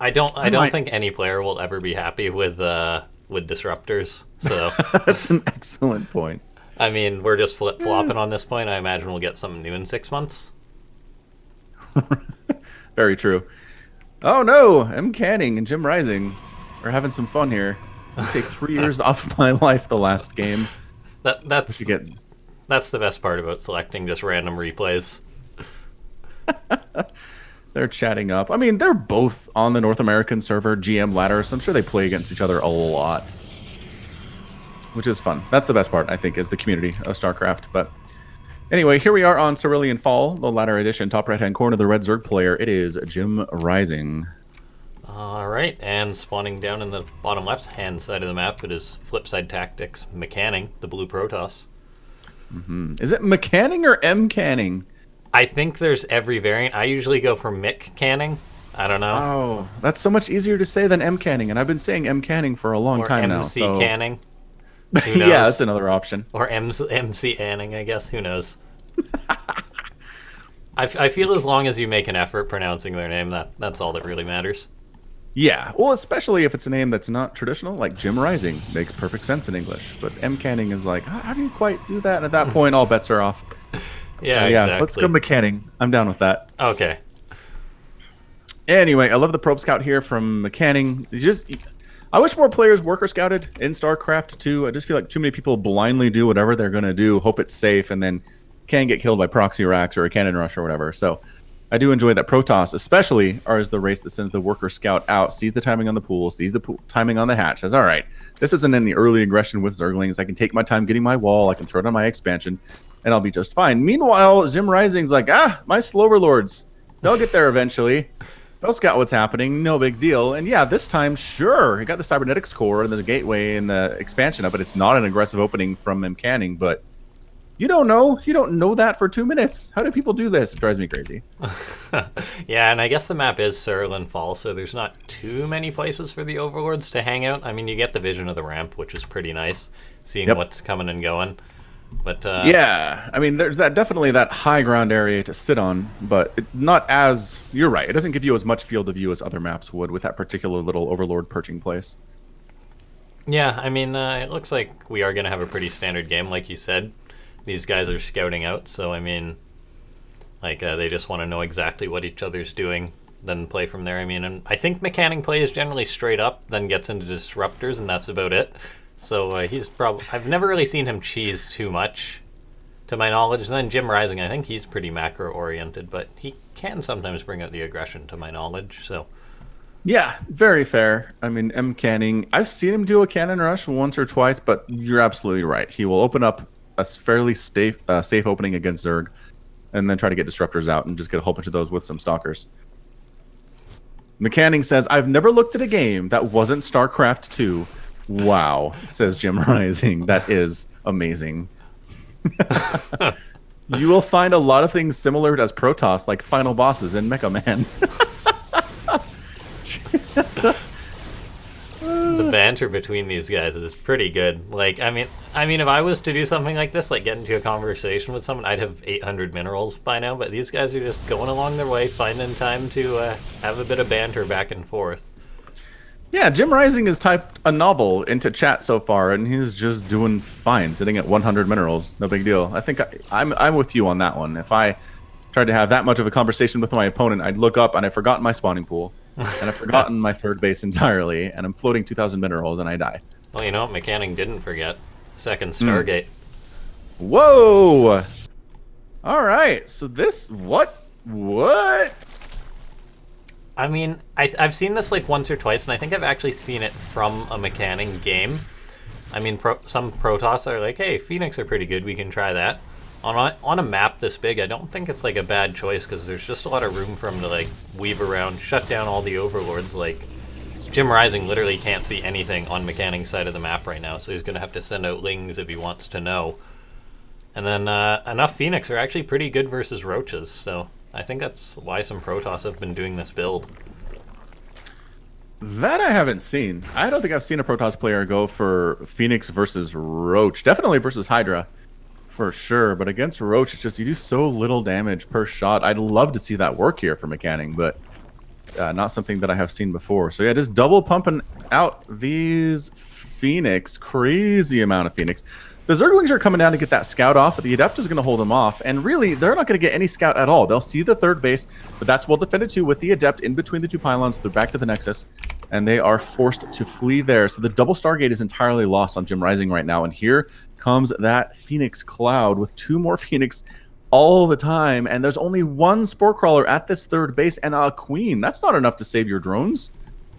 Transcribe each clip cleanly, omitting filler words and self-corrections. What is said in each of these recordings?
I don't think any player will ever be happy with disruptors. So That's an excellent point. I mean, we're just flip flopping on this point. I imagine we'll get something new in 6 months. Very true. Oh no, MCanning and JimRising are having some fun here. You take 3 years off my life the last game. That We that's should get. that's the best part about selecting just random replays. They're chatting up. I mean, they're both on the North American server GM ladder, so I'm sure they play against each other a lot, which is fun. That's the best part, I think, is the community of StarCraft. But anyway, here we are on Cerulean Fall, the ladder edition, top right-hand corner, the red Zerg player. It is JimRising. All right, and spawning down in the bottom left-hand side of the map, it is Flipside Tactics McCanning, the blue Protoss. Is it McCanning or MCanning? I think there's every variant. I usually go for Mick Canning. I don't know. Oh, that's so much easier to say than MCanning, and I've been saying MCanning for a long Or time MC now. So Canning. Who knows? yeah, that's another option. Or MC Anning, I guess. Who knows? I feel as long as you make an effort pronouncing their name, that's all that really matters. Yeah, well, especially if it's a name that's not traditional, like JimRising makes perfect sense in English. But MCanning is like, how do you quite do that? And at that point, all bets are off. Yeah, So, yeah, exactly. let's go McCanning. I'm down with that. Okay. Anyway, I love the probe scout here from McCanning. I wish more players worker scouted in StarCraft 2. I just feel like too many people blindly do whatever they're going to do, hope it's safe, and then can get killed by proxy racks or a cannon rush or whatever. So I do enjoy that Protoss, especially, is the race that sends the worker scout out, sees the timing on the pool, sees the timing on the hatch, says, all right, this isn't any early aggression with Zerglings. I can take my time getting my wall. I can throw down my expansion, and I'll be just fine. Meanwhile, JimRising's like, my slower lords, they'll get there eventually. They'll scout what's happening, no big deal. And yeah, this time, sure, you got the cybernetics core and the gateway and the expansion up, but it's not an aggressive opening from MCanning, but you don't know. You don't know that for 2 minutes. How do people do this? It drives me crazy. Yeah, and I guess the map is Cerulean Fall, so there's not too many places for the Overlords to hang out. I mean, you get the vision of the ramp, which is pretty nice, seeing what's coming and going. But yeah, I mean, there's definitely that high ground area to sit on, but not as, you're right, it doesn't give you as much field of view as other maps would with that particular little Overlord perching place. yeah, I mean, it looks like we are going to have a pretty standard game, like you said. These guys are scouting out, so I mean, like they just want to know exactly what each other's doing, then play from there. I mean, and I think McCanning plays generally straight up, then gets into disruptors, and that's about it. So he's probably, I've never really seen him cheese too much, to my knowledge. And then JimRising, I think he's pretty macro oriented, but he can sometimes bring out the aggression, to my knowledge. So Yeah, very fair. I mean, MCanning, I've seen him do a cannon rush once or twice, but you're absolutely right. He will open up a fairly safe opening against Zerg, and then try to get disruptors out and just get a whole bunch of those with some stalkers. McCanning says, I've never looked at a game that wasn't StarCraft 2. Wow, says JimRising. That is amazing. You will find a lot of things similar as Protoss, like final bosses in Mecha Man. the banter between these guys is pretty good. Like, I mean, if I was to do something like this, like get into a conversation with someone, I'd have 800 minerals by now. But these guys are just going along their way, finding time to have a bit of banter back and forth. Yeah, JimRising has typed a novel into chat so far, and he's just doing fine, sitting at 100 minerals. No big deal. I think I'm with you on that one. If I tried to have that much of a conversation with my opponent, I'd look up and I've forgotten my spawning pool, and I've forgotten my third base entirely, and I'm floating 2,000 minerals, and I die. Well, you know what McCanning didn't forget? Second Stargate. Whoa! All right, so this, what? I mean, I've seen this like once or twice, and I think I've actually seen it from a McCanning game. I mean, some Protoss are like, hey, Phoenix are pretty good, we can try that. On a map this big, I don't think it's like a bad choice, because there's just a lot of room for him to like weave around, shut down all the Overlords. Like, JimRising literally can't see anything on McCanning's side of the map right now, so he's going to have to send out Lings if he wants to know. And then enough Phoenix are actually pretty good versus Roaches, so I think that's why some Protoss have been doing this build. That I haven't seen. I don't think I've seen a Protoss player go for Phoenix versus Roach. Definitely versus Hydra, for sure. But against Roach, it's just you do so little damage per shot. I'd love to see that work here for McCanning, but not something that I have seen before. So yeah, just double pumping out these Phoenix. Crazy amount of Phoenix. The Zerglings are coming down to get that scout off, but the Adept is going to hold them off. And really, they're not going to get any scout at all. They'll see the third base, but that's well defended too with the Adept in between the two pylons. They're back to the Nexus, and they are forced to flee there. So the double Stargate is entirely lost on JimRising right now. And here comes that Phoenix Cloud with 2 more Phoenix all the time. And there's only 1 Spore Crawler at this third base and a Queen. That's not enough to save your drones.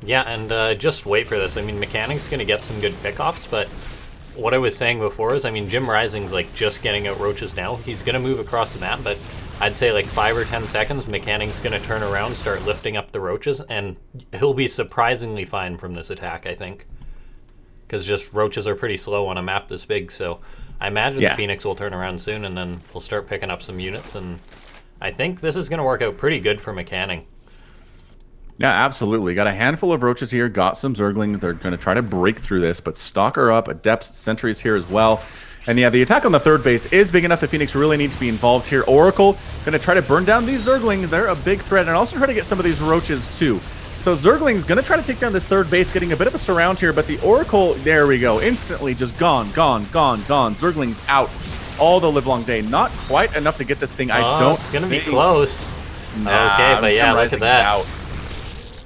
Yeah, and just wait for this. I mean, MCanning's going to get some good pickoffs, but what I was saying before is, I mean, JimRising's like just getting out roaches now. He's going to move across the map, but I'd say like 5 or 10 seconds, MCanning's going to turn around, start lifting up the roaches, and he'll be surprisingly fine from this attack, I think. Because just roaches are pretty slow on a map this big, so I imagine the Phoenix will turn around soon, and then we'll start picking up some units, and I think this is going to work out pretty good for MCanning. Yeah, absolutely. Got a handful of roaches here, got some Zerglings. They're going to try to break through this, but Stalker up, Adepts, Sentries here as well. And yeah, the attack on the third base is big enough that Phoenix really need to be involved here. Oracle going to try to burn down these Zerglings. They're a big threat, and also try to get some of these roaches too. So Zergling's going to try to take down this third base, getting a bit of a surround here, but the Oracle, there we go, instantly just gone. Zergling's out all the livelong day. Not quite enough to get this thing, I don't It's going to be close. Nah, okay, but yeah, look at that. Out.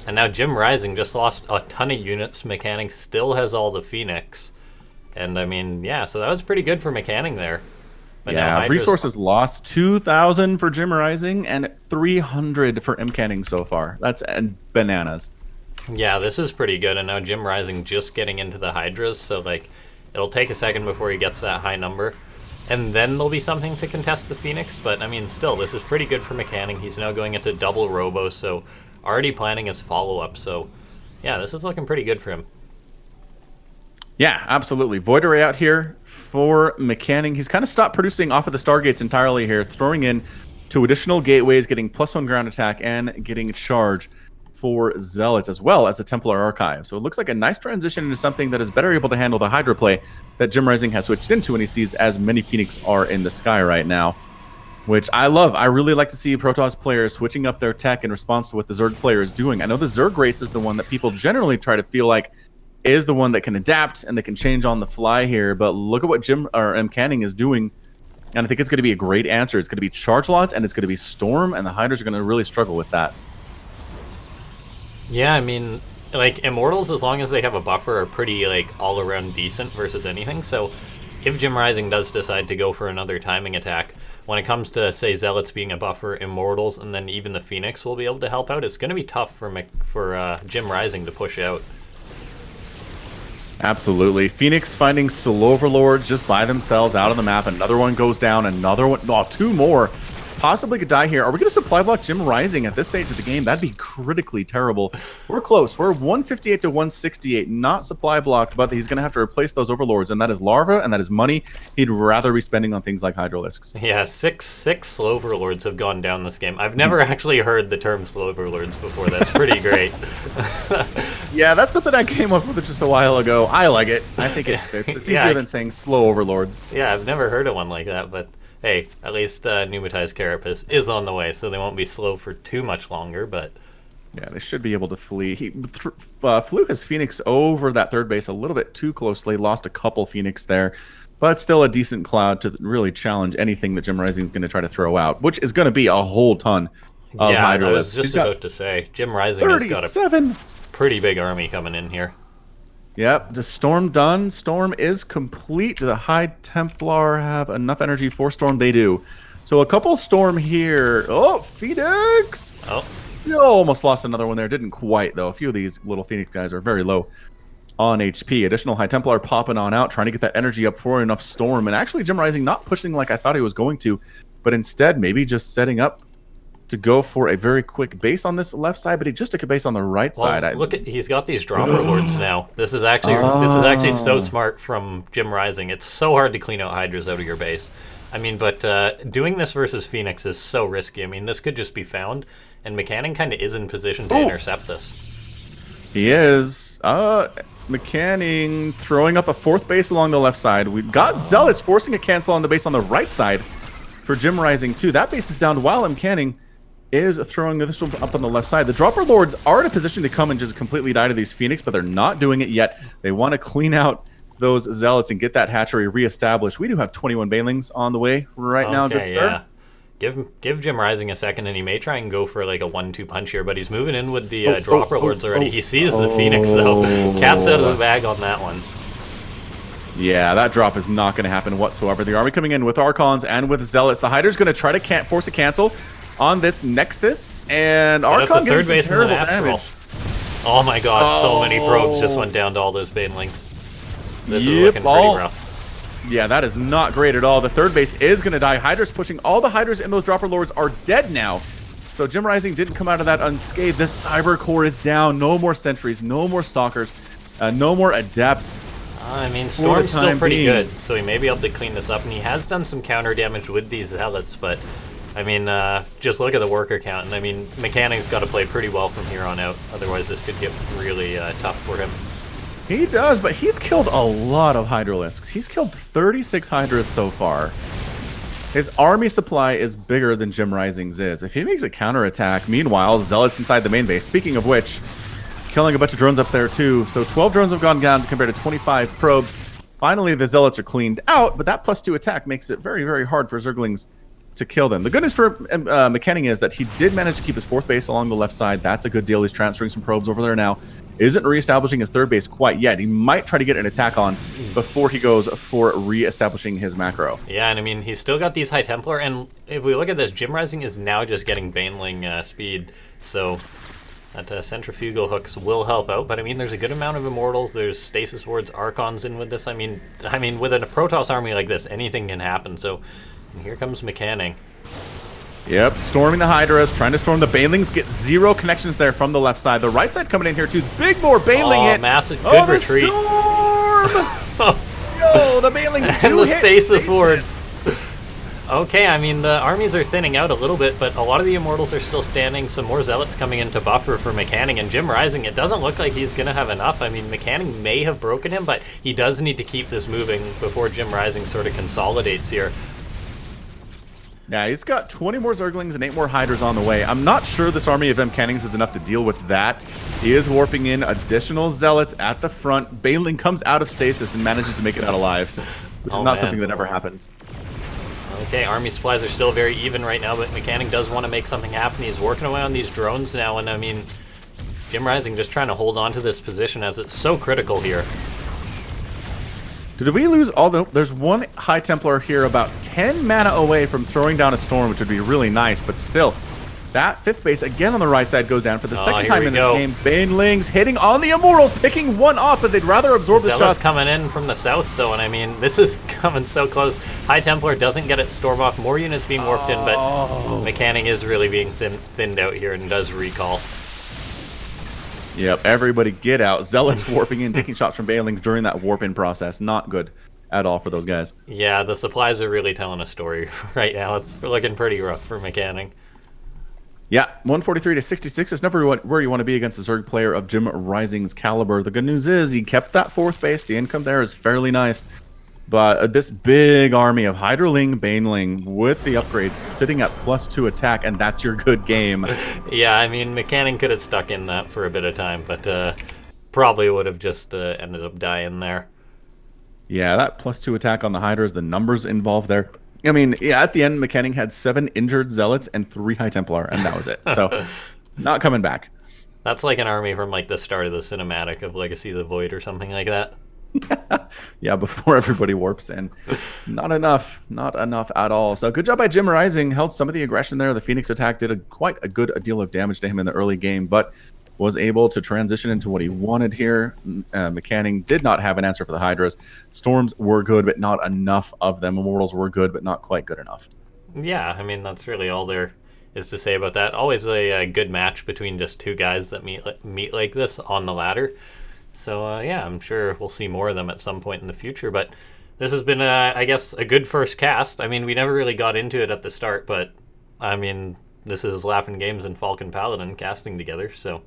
And now JimRising just lost a ton of units. MCanning still has all the Phoenix. And I mean, yeah, so that was pretty good for MCanning there. But yeah, resources lost 2,000 for JimRising and 300 for MCanning so far. That's bananas. Yeah, this is pretty good. And now JimRising just getting into the Hydras. So, like, it'll take a second before he gets that high number. And then there'll be something to contest the Phoenix. But, I mean, still, this is pretty good for MCanning. He's now going into double Robo, so already planning his follow-up, so yeah, this is looking pretty good for him. Yeah, absolutely. Void Array out here for MCanning. He's kind of stopped producing off of the Stargates entirely here, throwing in 2 additional gateways, getting +1 ground attack, and getting charge for Zealots, as well as a Templar Archive. So it looks like a nice transition into something that is better able to handle the Hydra play that JimRising has switched into, and he sees as many Phoenix are in the sky right now, which I love. I really like to see Protoss players switching up their tech in response to what the Zerg player is doing. I know the Zerg race is the one that people generally try to feel like is the one that can adapt and that can change on the fly here, but look at what MCanning is doing, and I think it's going to be a great answer. It's going to be Charge Lots, and it's going to be Storm, and the Hydras are going to really struggle with that. Yeah, I mean, like, Immortals, as long as they have a buffer, are pretty, like, all-around decent versus anything, so if JimRising does decide to go for another timing attack, when it comes to, say, Zealots being a buffer, Immortals, and then even the Phoenix will be able to help out, it's going to be tough for JimRising to push out. Absolutely. Phoenix finding Slow Overlords just by themselves out on the map. Another one goes down. Another one. Oh, 2 more. Possibly could die here. Are we going to supply block JimRising at this stage of the game? That'd be critically terrible. We're close. We're 158 to 168. Not supply blocked, but he's going to have to replace those Overlords, and that is Larva, and that is money he'd rather be spending on things like Hydralisks. Yeah, six Slow Overlords have gone down this game. I've never actually heard the term Slow Overlords before. That's pretty great. Yeah, that's something I came up with just a while ago. I like it. I think it fits. It's easier than saying Slow Overlords. Yeah, I've never heard of one like that, but hey, at least Pneumatized Carapace is on the way, so they won't be slow for too much longer, but yeah, they should be able to flee. He flew his Phoenix over that third base a little bit too closely, lost a couple Phoenix there, but still a decent cloud to really challenge anything that JimRising is going to try to throw out, which is going to be a whole ton of yeah, Hydralisks. I was just about to say, JimRising has got a pretty big army coming in here. Yep, the Storm done. Storm is complete. Do the High Templar have enough energy for Storm? They do. So a couple Storm here. Oh, Phoenix! Oh. Almost lost another one there. Didn't quite, though. A few of these little Phoenix guys are very low on HP. Additional High Templar popping on out, trying to get that energy up for enough Storm. And actually, JimRising not pushing like I thought he was going to, but instead maybe just setting up to go for a very quick base on this left side, but he just took a base on the right side. Look at, he's got these dropper lords now. This is actually so smart from JimRising. It's so hard to clean out Hydras out of your base. I mean, but doing this versus Phoenix is so risky. I mean, this could just be found, and MCanning kind of is in position to intercept this. He is. MCanning throwing up a 4th base along the left side. We've got Zealots forcing a cancel on the base on the right side for JimRising too. That base is down while MCanning is throwing this one up on the left side. The Dropper Lords are in a position to come and just completely die to these Phoenix, but they're not doing it yet. They want to clean out those Zealots and get that hatchery reestablished. We do have 21 Banelings on the way right now, good sir. Give JimRising a second, and he may try and go for like a 1-2 punch here, but he's moving in with the Dropper Lords already. He sees the Phoenix, though. Cat's out of the bag on that one. Yeah, that drop is not going to happen whatsoever. The army coming in with Archons and with Zealots. The Hydra's going to try to force a cancel on this Nexus, and Archon getting some terrible damage. Oh my god, so many probes just went down to all those Banelings. This is looking pretty rough. Yeah, that is not great at all. The third base is going to die. Hydra's pushing. All the Hydras in those Dropper Lords are dead now. So JimRising didn't come out of that unscathed. This Cyber Core is down. No more Sentries, no more Stalkers, no more Adepts. I mean, Storm's still pretty good, so he may be able to clean this up. And he has done some counter damage with these Zealots, but, I mean, just look at the worker count. And, I mean, MCanning's got to play pretty well from here on out. Otherwise, this could get really tough for him. He does, but he's killed a lot of Hydralisks. He's killed 36 Hydras so far. His army supply is bigger than JimRising's is. If he makes a counterattack, meanwhile, Zealots inside the main base. Speaking of which, killing a bunch of drones up there too. So 12 drones have gone down compared to 25 probes. Finally, the Zealots are cleaned out, but that +2 attack makes it very, very hard for Zerglings to kill them. The good news for MCanning is that he did manage to keep his 4th base along the left side. That's a good deal. He's transferring some probes over there now. Isn't reestablishing his 3rd base quite yet. He might try to get an attack on before he goes for reestablishing his macro. Yeah, and I mean, he's still got these High Templar, and if we look at this, JimRising is now just getting Baneling speed, so that centrifugal hooks will help out. But I mean, there's a good amount of Immortals. There's Stasis Wards, Archons in with this. I mean, with a Protoss army like this, anything can happen. So and here comes MCanning. Yep, storming the Hydras, trying to storm the Banelings, get 0 connections there from the left side. The right side coming in here too. Big more Baneling hit. Massive, good retreat. Storm! Yo, the Banelings and the Stasis Wards. Okay, I mean, the armies are thinning out a little bit, but a lot of the Immortals are still standing. Some more Zealots coming in to buffer for MCanning. And JimRising, it doesn't look like he's going to have enough. I mean, MCanning may have broken him, but he does need to keep this moving before JimRising sort of consolidates here. Yeah, he's got 20 more Zerglings and 8 more Hydras on the way. I'm not sure this army of MCanning's is enough to deal with that. He is warping in additional Zealots at the front. Baneling comes out of stasis and manages to make it out alive, which is not something that ever happens. Okay, army supplies are still very even right now, but MCanning does want to make something happen. He's working away on these drones now, and I mean, JimRising just trying to hold on to this position as it's so critical here. Did we lose all the... There's one High Templar here about 10 mana away from throwing down a storm, which would be really nice, but still, that 5th base again on the right side goes down for the second time in this game. Banelings hitting on the Immortals, picking one off, but they'd rather absorb the shots. Coming in from the south, though, and I mean, this is coming so close. High Templar doesn't get its storm off. More units being warped in, but MCanning is really being thinned out here and does recall. Yep, everybody get out. Zealots warping in, taking shots from Banelings during that warp-in process. Not good at all for those guys. Yeah, the supplies are really telling a story right now. It's looking pretty rough for MCanning. Yeah, 143 to 66 is never where you want to be against a Zerg player of JimRising's caliber. The good news is he kept that 4th base. The income there is fairly nice. But this big army of Hydraling, Baneling with the upgrades sitting at +2 attack, and that's your good game. Yeah, I mean, MCanning could have stuck in that for a bit of time, but probably would have just ended up dying there. Yeah, that +2 attack on the Hydras, the numbers involved there. I mean, yeah, at the end, MCanning had 7 injured Zealots and 3 High Templar, and that was it. So, not coming back. That's like an army from like the start of the cinematic of Legacy of the Void or something like that. Yeah, before everybody warps in. Not enough at all. So good job by JimRising. Held some of the aggression there. The Phoenix attack did quite a good deal of damage to him in the early game, but was able to transition into what he wanted here. MCanning did not have an answer for the Hydras. Storms were good, but not enough of them. Immortals were good, but not quite good enough. Yeah, I mean, that's really all there is to say about that. Always a good match between just two guys that meet like this on the ladder. So, yeah, I'm sure we'll see more of them at some point in the future. But this has been, I guess, a good first cast. I mean, we never really got into it at the start, but, I mean, this is LaughNgamez and FALCONPALADIN casting together, so...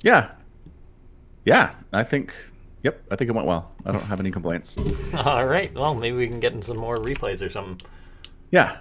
Yeah. Yeah, I think it went well. I don't have any complaints. All right, well, maybe we can get in some more replays or something. Yeah,